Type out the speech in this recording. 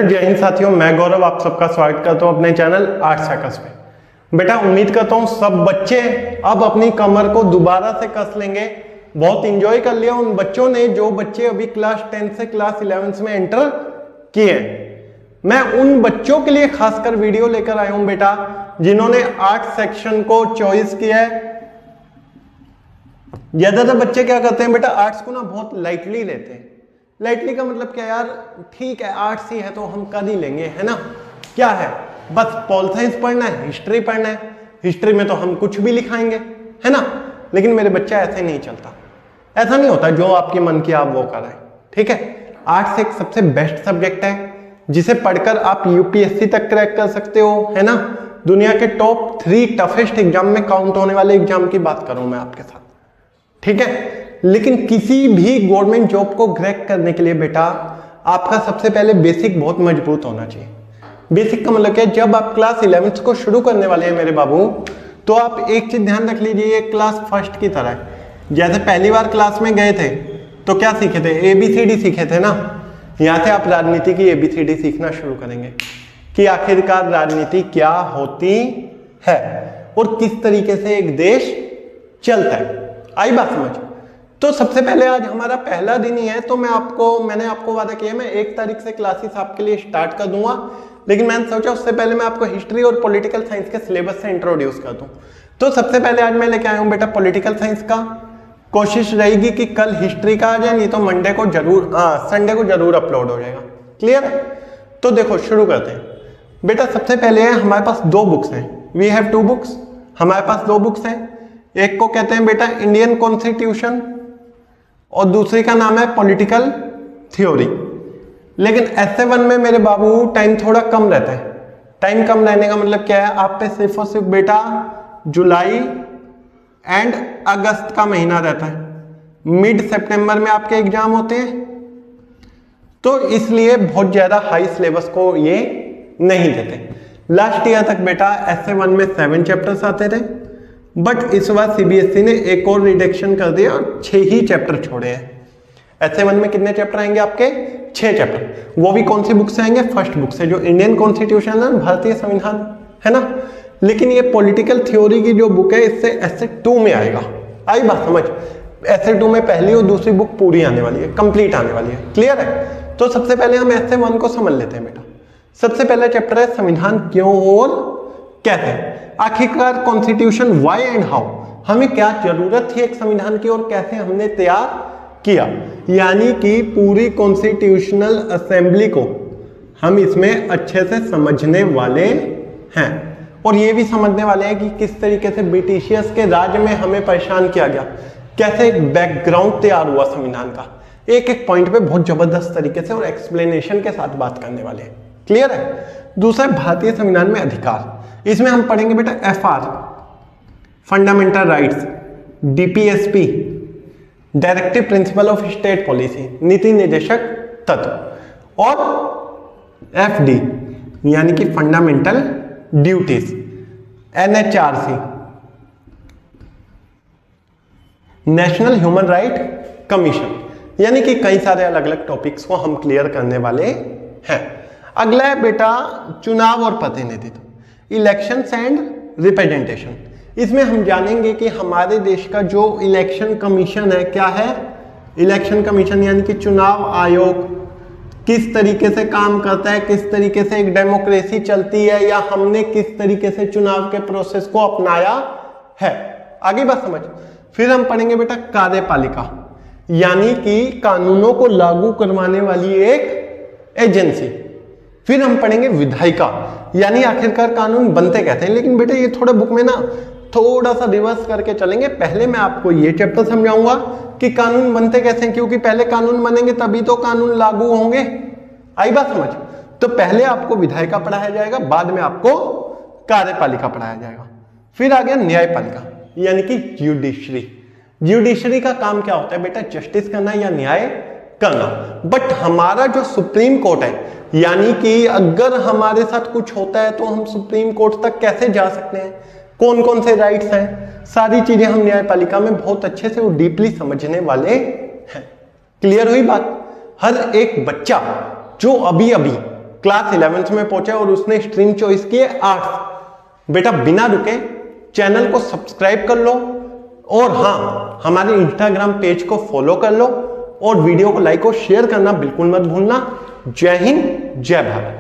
जय हिंद साथियों, मैं गौरव आप सबका स्वागत करता हूं अपने चैनल आर्ट्स हैकर्स पे। बेटा उम्मीद करता हूं सब बच्चे अब अपनी कमर को दोबारा से कस लेंगे। बहुत इंजॉय कर लिया उन बच्चों ने जो बच्चे अभी क्लास 10 से क्लास 11 में एंटर किए। मैं उन बच्चों के लिए खासकर वीडियो लेकर आया हूं बेटा जिन्होंने आर्ट्स सेक्शन को चॉइस किया है। ज्यादातर बच्चे क्या करते हैं बेटा, आर्ट्स को ना बहुत लाइटली लेते हैं। लाइटली का मतलब क्या यार, ठीक है आर्ट्स ही है तो हम कर ही लेंगे, है ना। क्या है, बस पॉल साइंस पढ़ना है, हिस्ट्री पढ़ना है, हिस्ट्री में तो हम कुछ भी लिखाएंगे, है ना। लेकिन मेरे बच्चा ऐसे नहीं चलता, ऐसा नहीं होता जो आपके मन की आप वो करें, ठीक है। आर्ट्स एक सबसे बेस्ट सब्जेक्ट है जिसे पढ़कर आप यूपीएससी तक क्रैक कर सकते हो, है ना। दुनिया के टॉप 3 टफेस्ट एग्जाम में काउंट होने वाले एग्जाम की बात करूं मैं आपके साथ, ठीक है। लेकिन किसी भी गवर्नमेंट जॉब को क्रैक करने के लिए बेटा आपका सबसे पहले बेसिक बहुत मजबूत होना चाहिए। बेसिक का मतलब क्या है, जब आप क्लास 11 को शुरू करने वाले हैं मेरे बाबू, तो आप एक चीज ध्यान रख लीजिए, ये क्लास फर्स्ट की तरह है। जैसे पहली बार क्लास में गए थे तो क्या सीखे थे, ABCD सीखे थे ना। यहां से आप राजनीति की ABCD सीखना शुरू करेंगे कि आखिरकार राजनीति क्या होती है और किस तरीके से एक देश चलता है। आई बात समझ। तो सबसे पहले आज हमारा पहला दिन ही है, तो मैंने आपको वादा किया मैं 1 तारीख से क्लासेस आपके लिए स्टार्ट कर दूंगा। लेकिन मैंने सोचा उससे पहले मैं आपको हिस्ट्री और पॉलिटिकल साइंस के सिलेबस से इंट्रोड्यूस कर दूं। तो सबसे पहले आज मैं लेके आया हूं बेटा पॉलिटिकल साइंस का। कोशिश रहेगी कि कल हिस्ट्री का आ जाए, नहीं तो मंडे को जरूर, संडे को जरूर अपलोड हो जाएगा। क्लियर है। तो देखो शुरू करते हैं बेटा। सबसे पहले हमारे पास 2 बुक्स हैं, वी हैव 2 बुक्स। हमारे पास 2 बुक्स हैं, एक को कहते हैं बेटा इंडियन कॉन्स्टिट्यूशन और दूसरी का नाम है पॉलिटिकल थ्योरी। लेकिन ऐसे वन में मेरे बाबू टाइम थोड़ा कम रहता है। टाइम कम रहने का मतलब क्या है, आप पे सिर्फ और सिर्फ बेटा जुलाई एंड अगस्त का महीना रहता है। मिड सितंबर में आपके एग्जाम होते हैं, तो इसलिए बहुत ज्यादा हाई सिलेबस को ये नहीं देते। लास्ट ईयर तक बेटा SA1 में 7 चैप्टर्स आते थे, बट इस बार CBSE ने एक और रिडक्शन कर दिया और 6 ही चैप्टर छोड़े हैं। SA1 में कितने चैप्टर आएंगे आपके, 6 चैप्टर। वो भी कौन सी बुक से आएंगे, फर्स्ट बुक से, जो इंडियन कॉन्स्टिट्यूशन है, भारतीय संविधान, है ना। लेकिन ये पॉलिटिकल थ्योरी की जो बुक है इससे SA2 में आएगा। आई बात समझ। SA2 में पहली और दूसरी बुक पूरी आने वाली है, कंप्लीट आने वाली है। क्लियर है। तो सबसे पहले हम SA1 को समझ लेते हैं बेटा। सबसे पहला चैप्टर है संविधान क्यों और कैसे। आखिरकार कॉन्स्टिट्यूशन व्हाई एंड हाउ, हमें क्या जरूरत थी एक संविधान की और कैसे हमने तैयार किया। यानी कि पूरी कॉन्स्टिट्यूशनल असेंबली को हम इसमें अच्छे से समझने वाले हैं और ये भी समझने वाले हैं कि किस तरीके से ब्रिटिशियर्स के राज में हमें परेशान किया गया, कैसे एक बैकग्राउंड तैयार हुआ संविधान का। एक एक पॉइंट पे बहुत जबरदस्त तरीके से और एक्सप्लेनेशन के साथ बात करने वाले हैं। क्लियर है। दूसरा भारतीय संविधान में अधिकार, इसमें हम पढ़ेंगे बेटा FR fundamental rights, DPSP directive principle of state policy, नीति निर्देशक तत्व, और FD यानी कि fundamental duties, NHRC national human right commission. यानी कि कई सारे अलग अलग टॉपिक्स को हम क्लियर करने वाले हैं। अगला है बेटा चुनाव और प्रतिनिधित्व, इलेक्शंस एंड रिप्रेजेंटेशन। इसमें हम जानेंगे कि हमारे देश का जो इलेक्शन कमीशन है क्या है। इलेक्शन कमीशन यानी कि चुनाव आयोग किस तरीके से काम करता है, किस तरीके से एक डेमोक्रेसी चलती है, या हमने किस तरीके से चुनाव के प्रोसेस को अपनाया है। आगे बात समझ। फिर हम पढ़ेंगे बेटा कार्यपालिका, यानी कि कानूनों को लागू करवाने वाली एक एजेंसी। फिर हम पढ़ेंगे विधायिका, यानी आखिरकार कानून बनते कहते हैं। लेकिन बेटा ये थोड़ा बुक में ना थोड़ा सा रिवर्स करके चलेंगे। पहले मैं आपको ये चैप्टर समझाऊंगा कि कानून बनते कैसे हैं, क्योंकि पहले कानून बनेंगे तभी तो कानून लागू होंगे। आई बात समझ। तो पहले आपको विधायिका पढ़ाया जाएगा, बाद में आपको कार्यपालिका पढ़ाया जाएगा। फिर आ गया न्यायपालिका, यानी कि ज्यूडिशरी। ज्यूडिशरी का काम क्या होता है बेटा, जस्टिस करना या न्याय करना। बट हमारा जो सुप्रीम कोर्ट है, यानी कि अगर हमारे साथ कुछ होता है तो हम सुप्रीम कोर्ट तक कैसे जा सकते हैं, कौन कौन से राइट्स हैं, सारी चीजें हम न्यायपालिका में बहुत अच्छे से और डीपली समझने वाले हैं। क्लियर हुई बात। हर एक बच्चा जो अभी अभी क्लास 11th में पहुंचा और उसने स्ट्रीम चॉइस की है आर्ट्स। बेटा बिना रुके चैनल को सब्सक्राइब कर लो और हाँ, हमारे इंस्टाग्राम पेज को फॉलो कर लो और वीडियो को लाइक और शेयर करना बिल्कुल मत भूलना। जय हिंद, जय भारत।